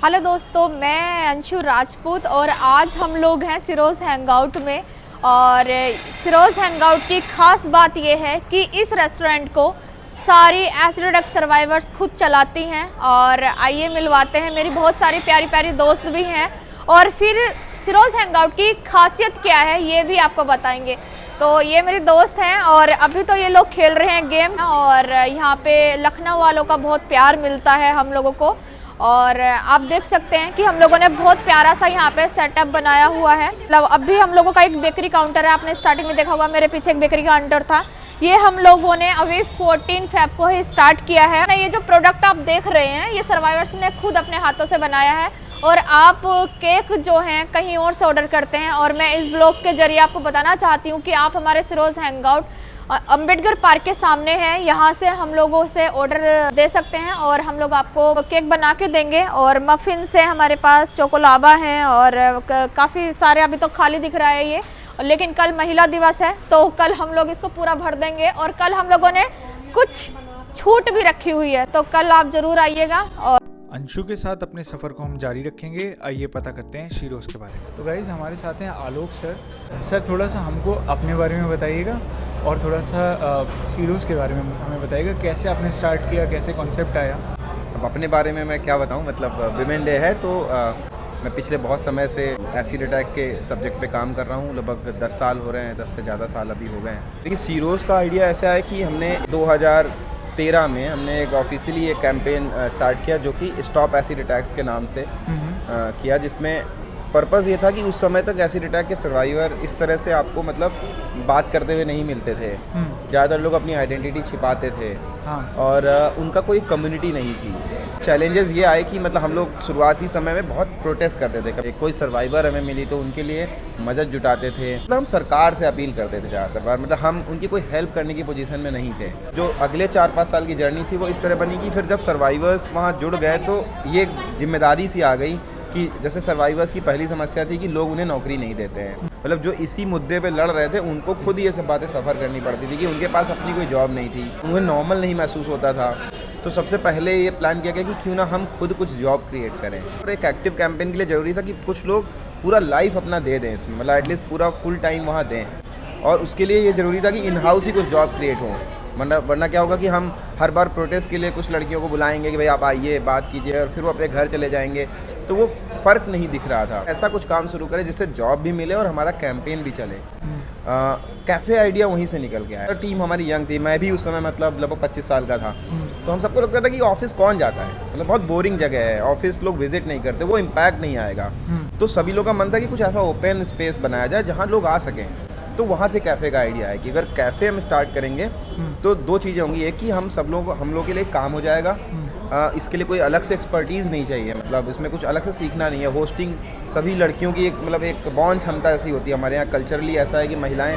Hello दोस्तों, मैं अंशु राजपूत और आज हम लोग हैं सिरोज़ हैंगआउट में। और सिरोज़ हैंगआउट की ख़ास बात यह है कि इस रेस्टोरेंट को सारी एसिड अटैक सर्वाइवर्स खुद चलाती हैं। और आइए मिलवाते हैं, मेरी बहुत सारी प्यारी प्यारी दोस्त भी हैं और फिर सिरोज़ हैंगआउट की खासियत क्या है ये भी आपको बताएंगे। तो ये मेरे दोस्त हैं और अभी तो ये लोग खेल रहे हैं गेम। और यहाँ पे लखनऊ वालों का बहुत प्यार मिलता है हम लोगों को। और आप देख सकते हैं कि हम लोगों ने बहुत प्यारा सा यहाँ पे सेटअप बनाया हुआ है। मतलब अभी हम लोगों का एक बेकरी काउंटर है, आपने स्टार्टिंग में देखा होगा मेरे पीछे एक बेकरी काउंटर था। ये हम लोगों ने अभी 14 फेब को ही स्टार्ट किया है। ये जो प्रोडक्ट आप देख रहे हैं ये सर्वाइवर्स ने खुद अपने हाथों से बनाया है। और आप केक जो हैं कहीं और से ऑर्डर करते हैं। और मैं इस ब्लॉग के जरिए आपको बताना चाहती हूँ कि आप हमारे सिरोज़ हैंगआउट अंबेडकर पार्क के सामने है, यहाँ से हम लोगों से ऑर्डर दे सकते हैं और हम लोग आपको केक बना के देंगे। और मफ़िन से हमारे पास चोकोलावा हैं और काफ़ी सारे, अभी तो खाली दिख रहा है ये, लेकिन कल महिला दिवस है तो कल हम लोग इसको पूरा भर देंगे। और कल हम लोगों ने कुछ छूट भी रखी हुई है, तो कल आप ज़रूर आइएगा। और अंशु के साथ अपने सफ़र को हम जारी रखेंगे। आइए पता करते हैं शिरोज़ के बारे में। तो गाइज़ हमारे साथ हैं आलोक सर। सर थोड़ा सा हमको अपने बारे में बताइएगा और थोड़ा सा शिरोज़ के बारे में हमें बताइएगा, कैसे आपने स्टार्ट किया, कैसे कॉन्सेप्ट आया। अब अपने बारे में मैं क्या बताऊं, मतलब विमेन डे है तो मैं पिछले बहुत समय से एसिड अटैक के सब्जेक्ट पे काम कर रहा हूं। लगभग 10 साल हो रहे हैं, 10 से ज़्यादा साल अभी हो गए हैं। देखिए शिरोज़ का आइडिया ऐसा है कि हमने 2013 में हमने एक ऑफिशियली एक कैंपेन स्टार्ट किया जो कि स्टॉप एसिड अटैक्स के नाम से किया, जिसमें पर्पज़ ये था कि उस समय तक एसिड अटैक के सर्वाइवर इस तरह से आपको मतलब बात करते हुए नहीं मिलते थे। ज़्यादातर लोग अपनी आइडेंटिटी छिपाते थे। हाँ। और उनका कोई कम्युनिटी नहीं थी। चैलेंजेस ये आए कि मतलब हम लोग शुरुआती समय में बहुत प्रोटेस्ट करते थे। कोई सर्वाइवर हमें मिली तो उनके लिए मदद जुटाते थे। मतलब हम सरकार से अपील करते थे ज़्यादातर बार, मतलब हम उनकी कोई हेल्प करने की पोजीशन में नहीं थे। जो अगले 4-5 साल की जर्नी थी वो इस तरह बनी कि फिर जब सर्वाइवर्स वहाँ जुड़ गए तो ये जिम्मेदारी सी आ गई कि जैसे सर्वाइवर्स की पहली समस्या थी कि लोग उन्हें नौकरी नहीं देते हैं। मतलब जो इसी मुद्दे पे लड़ रहे थे उनको खुद ये सब बातें सफ़र करनी पड़ती थी कि उनके पास अपनी कोई जॉब नहीं थी, उन्हें नॉर्मल नहीं महसूस होता था। तो सबसे पहले ये प्लान किया गया कि क्यों ना हम खुद कुछ जॉब क्रिएट करें। और एक एक्टिव कैंपेन के लिए ज़रूरी था कि कुछ लोग पूरा लाइफ अपना दे दें इसमें, मतलब एटलीस्ट पूरा फुल टाइम वहाँ दें। और उसके लिए ये ज़रूरी था कि इन हाउस ही कुछ जॉब क्रिएट हो, वरना क्या होगा कि हम हर बार प्रोटेस्ट के लिए कुछ लड़कियों को बुलाएंगे कि भाई आप आइए बात कीजिए और फिर वो अपने घर चले जाएंगे, तो वो फ़र्क नहीं दिख रहा था। ऐसा कुछ काम शुरू करें जिससे जॉब भी मिले और हमारा कैंपेन भी चले। कैफ़े आइडिया वहीं से निकल के आया। टीम हमारी यंग थी, मैं भी उस समय मतलब लगभग 25 साल का था। तो हम सबको लगता था कि ऑफिस कौन जाता है, मतलब बहुत बोरिंग जगह है, ऑफिस लोग विजिट नहीं करते, वो इम्पैक्ट नहीं आएगा। तो सभी लोगों का मन था कि कुछ ऐसा ओपन स्पेस बनाया जाए जहाँ लोग आ सकें। तो वहाँ से कैफ़े का आइडिया है कि अगर कैफ़े हम स्टार्ट करेंगे तो 2 चीज़ें होंगी। एक कि हम लोगों के लिए काम हो जाएगा। इसके लिए कोई अलग से एक्सपर्टीज़ नहीं चाहिए, मतलब इसमें कुछ अलग से सीखना नहीं है। होस्टिंग सभी लड़कियों की एक बॉन्ड क्षमता ऐसी होती है। हमारे यहाँ कल्चरली ऐसा है कि महिलाएं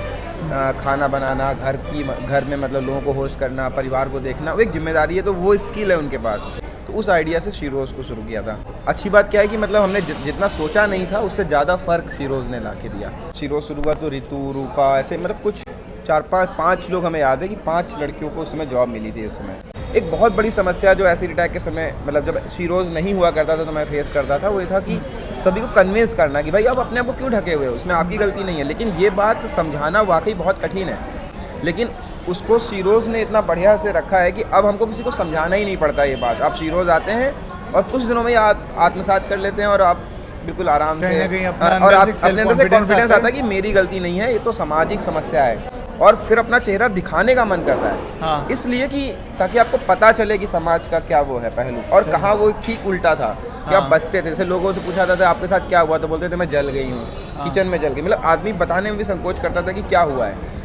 खाना बनाना, घर में मतलब लोगों को होस्ट करना, परिवार को देखना, वो एक जिम्मेदारी है, तो वो स्किल है उनके पास। तो उस आइडिया से शिरोज़ को शुरू किया था। अच्छी बात क्या है कि मतलब हमने जितना सोचा नहीं था उससे ज़्यादा फ़र्क शिरोज़ ने ला के दिया। शिरोज़ शुरू हुआ तो रितु, रूपा, ऐसे मतलब कुछ 4-5 लोग हमें याद है कि 5 लड़कियों को उस समय जॉब मिली थी। उस समय एक बहुत बड़ी समस्या जो एसिड अटैक के समय मतलब जब शिरोज़ नहीं हुआ करता था तो मैं फेस करता था, वो ये था कि सभी को कन्विंस करना कि भाई आप अपने आप को क्यों ढके हुए हो, उसमें आपकी गलती नहीं है। लेकिन ये बात समझाना वाकई बहुत कठिन है। लेकिन उसको शिरोज़ ने इतना बढ़िया से रखा है कि अब हमको किसी को समझाना ही नहीं पड़ता ये बात। आप शिरोज़ आते हैं और कुछ दिनों में आत्मसात कर लेते हैं और आप बिल्कुल आराम से, और आप अपने अंदर से कॉन्फिडेंस आता है कि मेरी गलती नहीं है, ये तो सामाजिक समस्या है। और फिर अपना चेहरा दिखाने का मन करता है। हाँ। इसलिए कि ताकि आपको पता चले कि समाज का क्या वो है पहलू, और कहाँ वो ठीक उल्टा था कि आप बचते थे। जैसे लोगों से पूछा था आपके साथ क्या हुआ तो बोलते थे मैं जल गई हूँ, किचन में जल गई। मतलब आदमी बताने में भी संकोच करता था कि क्या हुआ है।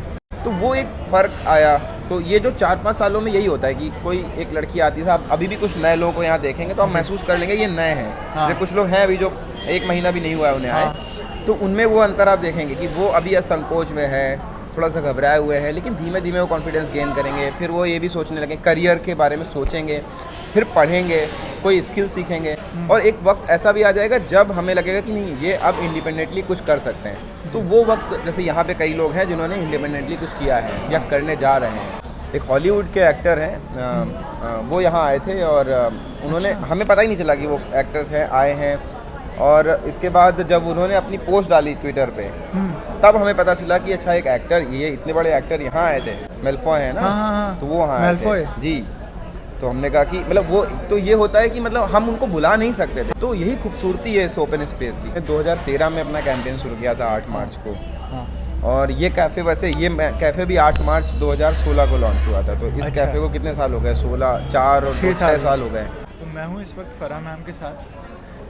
तो वो एक फ़र्क आया। तो ये जो 4-5 सालों में यही होता है कि कोई एक लड़की आती है, आप अभी भी कुछ नए लोगों को यहाँ देखेंगे तो आप महसूस कर लेंगे ये नए हैं। जैसे कुछ लोग हैं अभी जो 1 महीना भी नहीं हुआ है उन्हें आए, तो उनमें वो अंतर आप देखेंगे कि वो अभी संकोच में है, थोड़ा सा घबराए हुए हैं, लेकिन धीमे धीमे वो कॉन्फिडेंस गेन करेंगे। फिर वो ये भी सोचने लगे, करियर के बारे में सोचेंगे, फिर पढ़ेंगे, कोई स्किल सीखेंगे। और एक वक्त ऐसा भी आ जाएगा जब हमें लगेगा कि नहीं ये अब इंडिपेंडेंटली कुछ कर सकते हैं। तो वो वक्त, जैसे यहाँ पे कई लोग हैं जिन्होंने इंडिपेंडेंटली कुछ किया है या करने जा रहे हैं, एक हॉलीवुड के एक्टर हैं, वो यहाँ आए थे और उन्होंने हमें पता ही नहीं चला कि वो एक्टर्स हैं आए हैं। और इसके बाद जब उन्होंने अपनी पोस्ट डाली ट्विटर पे तब हमें पता चला कि अच्छा एक एक्टर, ये इतने बड़े एक्टर यहाँ आए थे, मेल्फॉय है ना। हाँ। तो वो वहाँ आए मेल्फॉय थे जी। तो हमने कहा कि मतलब वो तो ये होता है कि मतलब हम उनको बुला नहीं सकते थे, तो यही खूबसूरती है इस ओपन स्पेस की। 2013 में अपना कैंपेन शुरू किया था 8 मार्च को, हाँ। और ये कैफ़े वैसे ये कैफ़े भी 8 मार्च 2016 को लॉन्च हुआ था। तो इस अच्छा। कैफ़े को कितने साल हो गए? 16, 4 और 6 साल हो गए। तो मैं हूँ इस वक्त फ़राह मैम के साथ।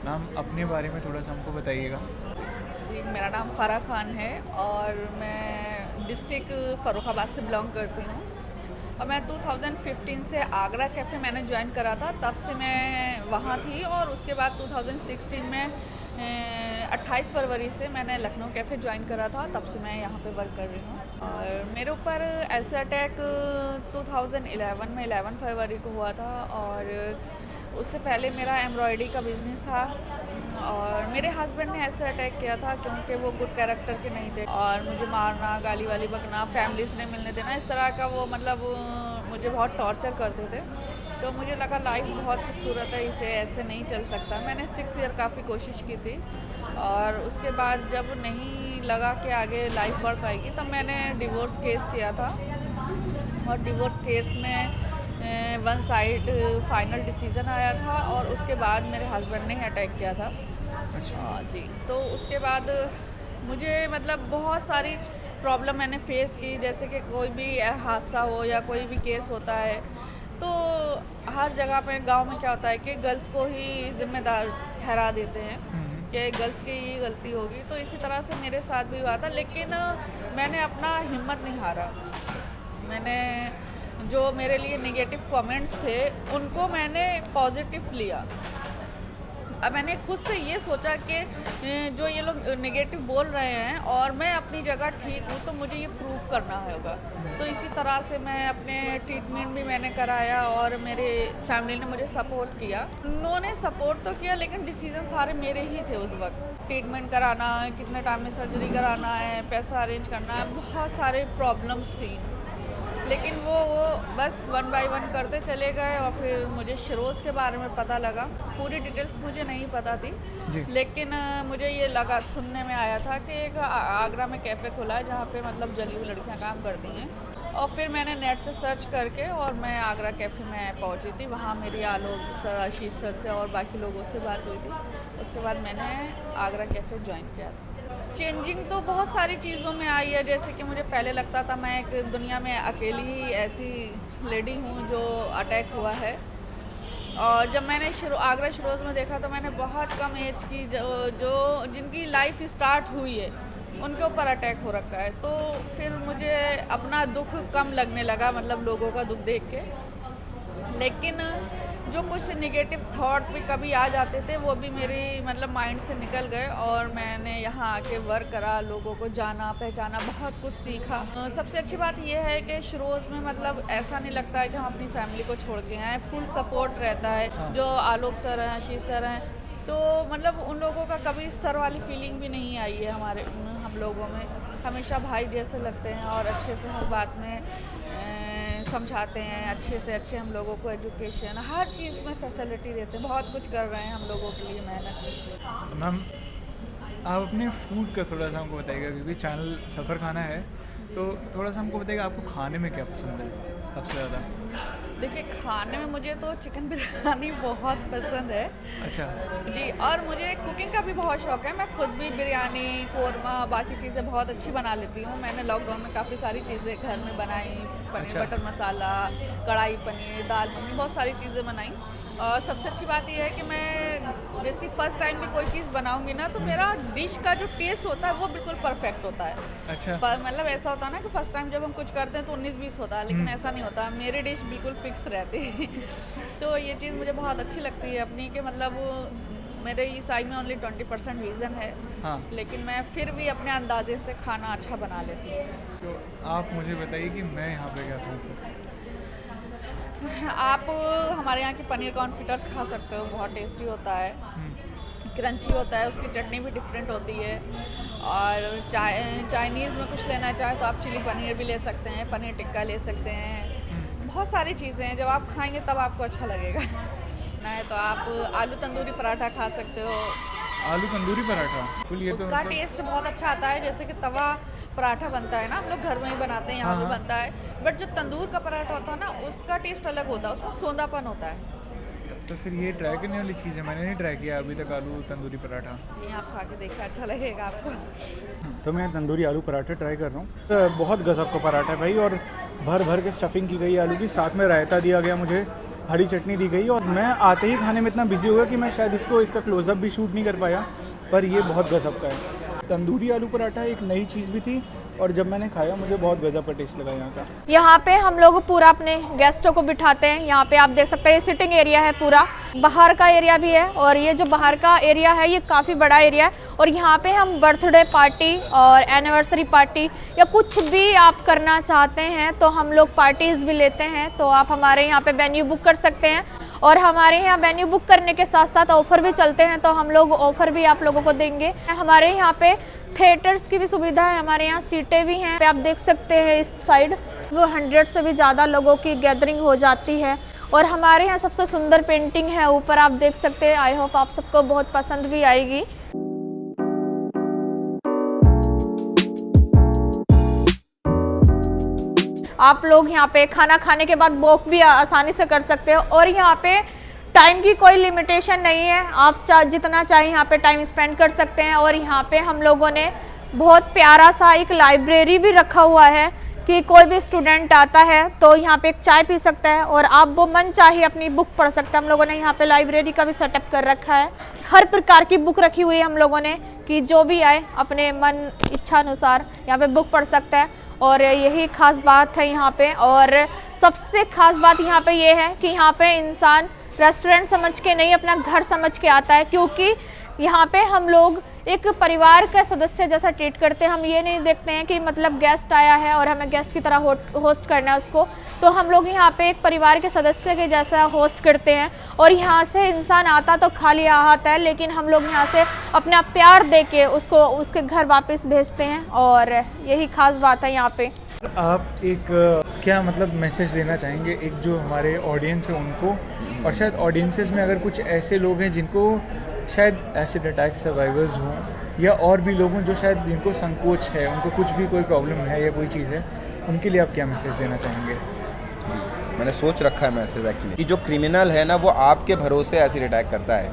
मैम अपने बारे में थोड़ा सा हमको बताइएगा। जी, मेरा नाम फ़राह खान है और मैं डिस्ट्रिक्ट फ़र्रुखाबाद से बिलोंग करती हूँ। और मैं 2015 से आगरा कैफ़े मैंने ज्वाइन करा था, तब से मैं वहाँ थी। और उसके बाद 2016 में 28 फरवरी से मैंने लखनऊ कैफ़े ज्वाइन करा था, तब से मैं यहाँ पे वर्क कर रही हूँ। और मेरे ऊपर ऐसा अटैक 2011 में 11 फरवरी को हुआ था। और उससे पहले मेरा एम्ब्रॉयडरी का बिजनेस था और मेरे हस्बैंड ने ऐसा अटैक किया था क्योंकि वो गुड कैरेक्टर के नहीं थे और मुझे मारना, गाली वाली बकना, फैमिली से नहीं मिलने देना, इस तरह का वो मतलब मुझे बहुत टॉर्चर करते थे। तो मुझे लगा लाइफ बहुत खूबसूरत है, इसे ऐसे नहीं चल सकता। मैंने 6 ईयर काफ़ी कोशिश की थी और उसके बाद जब नहीं लगा कि आगे लाइफ बढ़ पाएगी तब मैंने डिवोर्स केस किया था। और डिवोर्स केस में 1 साइड फाइनल डिसीज़न आया था और उसके बाद मेरे हस्बैंड ने अटैक किया था। जी, तो उसके बाद मुझे मतलब बहुत सारी प्रॉब्लम मैंने फेस की, जैसे कि कोई भी हादसा हो या कोई भी केस होता है तो हर जगह पे गांव में क्या होता है कि गर्ल्स को ही जिम्मेदार ठहरा देते हैं कि गर्ल्स की ही गलती होगी। तो इसी तरह से मेरे साथ भी हुआ था, लेकिन मैंने अपना हिम्मत नहीं हारा। मैंने जो मेरे लिए नेगेटिव कमेंट्स थे उनको मैंने पॉजिटिव लिया। अब मैंने खुद से ये सोचा कि जो ये लोग नेगेटिव बोल रहे हैं और मैं अपनी जगह ठीक हूँ तो मुझे ये प्रूव करना होगा। तो इसी तरह से मैं अपने ट्रीटमेंट भी मैंने कराया और मेरे फैमिली ने मुझे सपोर्ट किया। उन्होंने सपोर्ट तो किया लेकिन डिसीजन सारे मेरे ही थे उस वक्त। ट्रीटमेंट कराना, कितने टाइम में सर्जरी कराना है, पैसा अरेंज करना है, बहुत सारे प्रॉब्लम्स थी। लेकिन वो बस 1 बाय 1 करते चले गए और फिर मुझे शिरोज़ के बारे में पता लगा। पूरी डिटेल्स मुझे नहीं पता थी, लेकिन मुझे ये लगा, सुनने में आया था कि एक आगरा में कैफ़े खुला है जहाँ पे मतलब जली हुई लड़कियाँ काम करती हैं। और फिर मैंने नेट से सर्च करके और मैं आगरा कैफ़े में पहुँची थी। वहाँ मेरी आलोक सर, आशीष सर से और बाकी लोगों से बात हुई थी। उसके बाद मैंने आगरा कैफ़े ज्वाइन किया था। चेंजिंग तो बहुत सारी चीज़ों में आई है। जैसे कि मुझे पहले लगता था मैं एक दुनिया में अकेली ही ऐसी लेडी हूँ जो अटैक हुआ है। और जब मैंने आगरा शिरोज़ में देखा तो मैंने बहुत कम एज की जो जिनकी लाइफ स्टार्ट हुई है उनके ऊपर अटैक हो रखा है। तो फिर मुझे अपना दुख कम लगने लगा, मतलब लोगों का दुख देख के। लेकिन जो कुछ नेगेटिव थॉट भी कभी आ जाते थे वो भी मेरी मतलब माइंड से निकल गए और मैंने यहाँ आके वर्क करा, लोगों को जाना पहचाना, बहुत कुछ सीखा। सबसे अच्छी बात यह है कि शिरोज़ में मतलब ऐसा नहीं लगता है कि हम अपनी फैमिली को छोड़ के आए, फुल सपोर्ट रहता है। जो आलोक सर हैं, आशीष सर हैं, तो मतलब उन लोगों का कभी सर वाली फीलिंग भी नहीं आई है हम लोगों में। हमेशा भाई जैसे लगते हैं और अच्छे से हर बात में समझाते हैं, अच्छे से अच्छे हम लोगों को एजुकेशन हर चीज़ में फैसिलिटी देते हैं। बहुत कुछ कर रहे हैं हम लोगों के लिए मेहनत। मैम आप अपने फूड का थोड़ा सा हमको बताइएगा, क्योंकि चैनल सफ़र खाना है, तो थोड़ा सा हमको बताइएगा आपको खाने में क्या पसंद है सबसे ज़्यादा? देखिए, खाने में मुझे तो चिकन बिरयानी बहुत पसंद है। अच्छा जी, और मुझे कुकिंग का भी बहुत शौक है। मैं खुद भी बिरयानी, कोरमा, बाकी चीज़ें बहुत अच्छी बना लेती हूँ। मैंने लॉकडाउन में काफ़ी सारी चीज़ें घर में बनाई, पनीर अच्छा। बटर मसाला, कढ़ाई पनीर, दाल मखनी, बहुत सारी चीज़ें बनाई। और सबसे अच्छी बात यह है कि मैं जैसे फर्स्ट टाइम भी कोई चीज़ बनाऊंगी ना तो मेरा डिश का जो टेस्ट होता है वो बिल्कुल परफेक्ट होता है। अच्छा मतलब ऐसा होता है ना कि फर्स्ट टाइम जब हम कुछ करते हैं तो 19-20 होता है, लेकिन ऐसा नहीं होता, मेरी डिश बिल्कुल फिक्स रहती है। तो ये चीज़ मुझे बहुत अच्छी लगती है अपनी, कि मतलब मेरे इस आई में ओनली 20% विज़न है। हाँ। लेकिन मैं फिर भी अपने अंदाजे से खाना अच्छा बना लेती हूँ। तो आप मुझे बताइए कि मैं यहाँ पे क्या खाऊँ फिर? आप हमारे यहाँ की पनीर कॉन्फिटर्स खा सकते हो, बहुत टेस्टी होता है, क्रंची होता है, उसकी चटनी भी डिफरेंट होती है। और चाइनीज़ में कुछ लेना चाहे तो आप चिली पनीर भी ले सकते हैं, पनीर टिक्का ले सकते हैं। बहुत सारी चीज़ें हैं, जब आप खाएंगे तब आपको अच्छा लगेगा ना। है तो आप आलू तंदूरी पराठा खा सकते हो। आलू तंदूरी पराठा, बिल्कुल ये तो उसका मतलब टेस्ट बहुत अच्छा आता है, जैसे कि तवा पराठा बनता है ना, हम लोग घर में ही बनाते हैं, यहाँ हाँ, पे हाँ। बनता है, बट जो तंदूर का पराठा होता है ना, उसका टेस्ट अलग होता है, उसमें सोंधापन होता है। तो फिर ये ट्राई करने वाली चीज़ है, मैंने नहीं ट्राई किया अभी तक आलू तंदूरी पराठा। ये आप खा के देखिए, अच्छा लगेगा आपको। तो मैं तंदूरी आलू पराठा ट्राई कर रहा हूँ। तो बहुत गजब का पराठा है भाई, और भर भर के स्टफिंग की गई आलू की, साथ में रायता दिया गया, मुझे हरी चटनी दी गई, और मैं आते ही खाने में इतना बिजी हो गया कि मैं शायद इसका क्लोजअप भी शूट नहीं कर पाया, पर ये बहुत गजब का है। तंदूरी आलू पराठा एक नई चीज़ भी थी, और जब मैंने खाया मुझे बहुत गजब का टेस्ट लगा यहाँ का। यहाँ पे हम लोग पूरा अपने गेस्टों को बिठाते हैं। यहाँ पे आप देख सकते हैं ये सिटिंग एरिया है, पूरा बाहर का एरिया भी है, और ये जो बाहर का एरिया है ये काफ़ी बड़ा एरिया है, और यहाँ पे हम बर्थडे पार्टी और एनिवर्सरी पार्टी या कुछ भी आप करना चाहते हैं तो हम लोग पार्टीज़ भी लेते हैं। तो आप हमारे यहाँ पे वेन्यू बुक कर सकते हैं, और हमारे यहाँ वेन्यू बुक करने के साथ साथ ऑफ़र भी चलते हैं, तो हम लोग ऑफ़र भी आप लोगों को देंगे। हमारे यहाँ पे थिएटर्स की भी सुविधा है, हमारे यहाँ सीटें भी हैं। आप देख सकते हैं इस साइड वो 100 से भी ज़्यादा लोगों की गैदरिंग हो जाती है, और हमारे यहाँ सबसे सुंदर पेंटिंग है ऊपर, आप देख सकते हैं। आई होप आप सबको बहुत पसंद भी आएगी। आप लोग यहाँ पे खाना खाने के बाद वॉक भी आसानी से कर सकते हो, और यहाँ पे टाइम की कोई लिमिटेशन नहीं है, आप जितना चाहे यहाँ पे टाइम स्पेंड कर सकते हैं। और यहाँ पे हम लोगों ने बहुत प्यारा सा एक लाइब्रेरी भी रखा हुआ है कि कोई भी स्टूडेंट आता है तो यहाँ पे एक चाय पी सकता है, और आप वो मन चाहे अपनी बुक पढ़ सकते हैं। हम लोगों ने यहाँ पे लाइब्रेरी का भी सेटअप कर रखा है, हर प्रकार की बुक रखी हुई है हम लोगों ने, कि जो भी आए अपने मन इच्छा अनुसार यहाँ पे बुक पढ़ सकता है, और यही खास बात है यहाँ पे। और सबसे खास बात यहाँ पे ये है कि यहाँ पे इंसान रेस्टोरेंट समझ के नहीं, अपना घर समझ के आता है, क्योंकि यहाँ पे हम लोग एक परिवार का सदस्य जैसा ट्रीट करते हैं। हम ये नहीं देखते हैं कि मतलब गेस्ट आया है और हमें गेस्ट की तरह होस्ट करना है उसको, तो हम लोग यहाँ पे एक परिवार के सदस्य के जैसा होस्ट करते हैं। और यहाँ से इंसान आता तो खाली आता है, लेकिन हम लोग यहाँ से अपना प्यार दे के उसको उसके घर वापस भेजते हैं, और यही खास बात है यहाँ पे। आप एक क्या मतलब मैसेज देना चाहेंगे एक जो हमारे ऑडियंस है उनको, और शायद ऑडियंसेस में अगर कुछ ऐसे लोग हैं जिनको शायद एसिड अटैक सर्वाइवर्स हों, या और भी लोग हों जो शायद जिनको संकोच है, उनको कुछ भी कोई प्रॉब्लम है या कोई चीज़ है, उनके लिए आप क्या मैसेज देना चाहेंगे? मैंने सोच रखा है मैसेज एक्चुअली कि जो क्रिमिनल है ना वो आपके भरोसे एसिड अटैक करता है,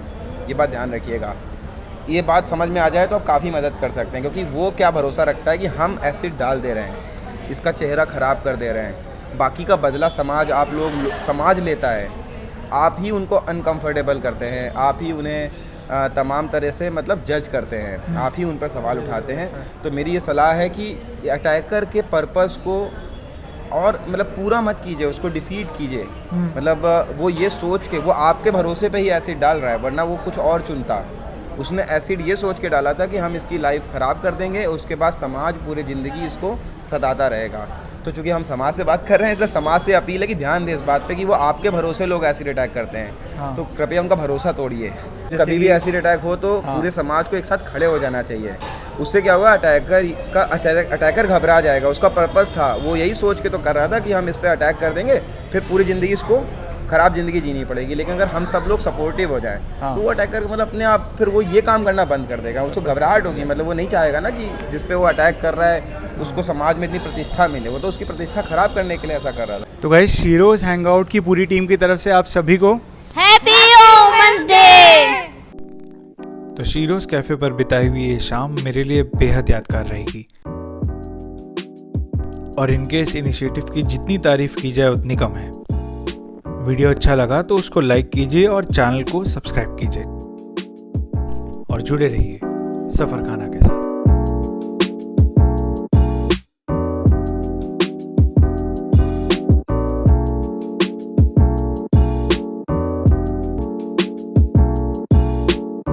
ये बात ध्यान रखिएगा। ये बात समझ में आ जाए तो आप काफ़ी मदद कर सकते हैं, क्योंकि वो क्या भरोसा रखता है कि हम एसिड डाल दे रहे हैं, इसका चेहरा ख़राब कर दे रहे हैं, बाकी का बदला समाज लेता है। आप ही उनको अनकंफर्टेबल करते हैं, आप ही उन्हें तमाम तरह से मतलब जज करते हैं, आप ही उन पर सवाल उठाते हैं। तो मेरी ये सलाह है कि अटैकर के पर्पस को और मतलब पूरा मत कीजिए, उसको डिफीट कीजिए। मतलब वो ये सोच के वो आपके भरोसे पे ही एसिड डाल रहा है, वरना वो कुछ और चुनता। उसने एसिड ये सोच के डाला था कि हम इसकी लाइफ ख़राब कर देंगे, उसके बाद समाज पूरी ज़िंदगी इसको सताता रहेगा। तो चूँकि हम समाज से बात कर रहे हैं, इसलिए समाज से अपील है कि ध्यान दें इस बात पे कि वो आपके भरोसे लोग एसिड अटैक करते हैं। हाँ। तो कृपया उनका भरोसा तोड़िए। कभी भी एसिड अटैक हो तो पूरे समाज को एक साथ खड़े हो जाना चाहिए। उससे क्या हुआ, अटैकर घबरा जाएगा। उसका पर्पस था, वो यही सोच के तो कर रहा था कि हम इस पर अटैक कर देंगे, फिर पूरी ज़िंदगी इसको ख़राब ज़िंदगी जीनी पड़ेगी। लेकिन अगर हम सब लोग सपोर्टिव हो जाए तो वो अटैकर मतलब अपने आप फिर वो ये काम करना बंद कर देगा। उसको घबराहट होगी, मतलब वो नहीं चाहेगा ना कि जिस पे वो अटैक कर रहा है उसको समाज में इतनी प्रतिष्ठा मिले। वो तो उसकी प्रतिष्ठा ख़राब करने के लिए ऐसा कर रहा था। तो गाइस, शीरोज़ हैंगआउट की पूरी टीम की तरफ से आप सभी को हैप्पी वुमेन्स डे। तो शीरोज़ कैफ़े पर बिताई हुई ये शाम मेरे लिए बेहद यादगार रहेगी, और इनके इस इनिशिएटिव की जितनी तारीफ की जाए उतनी कम है। वीडियो अच्छा लगा तो उसको लाइक कीजिए और चैनल को सब्सक्राइब कीजिए, और जुड़े रहिए सफ़र खाना के साथ।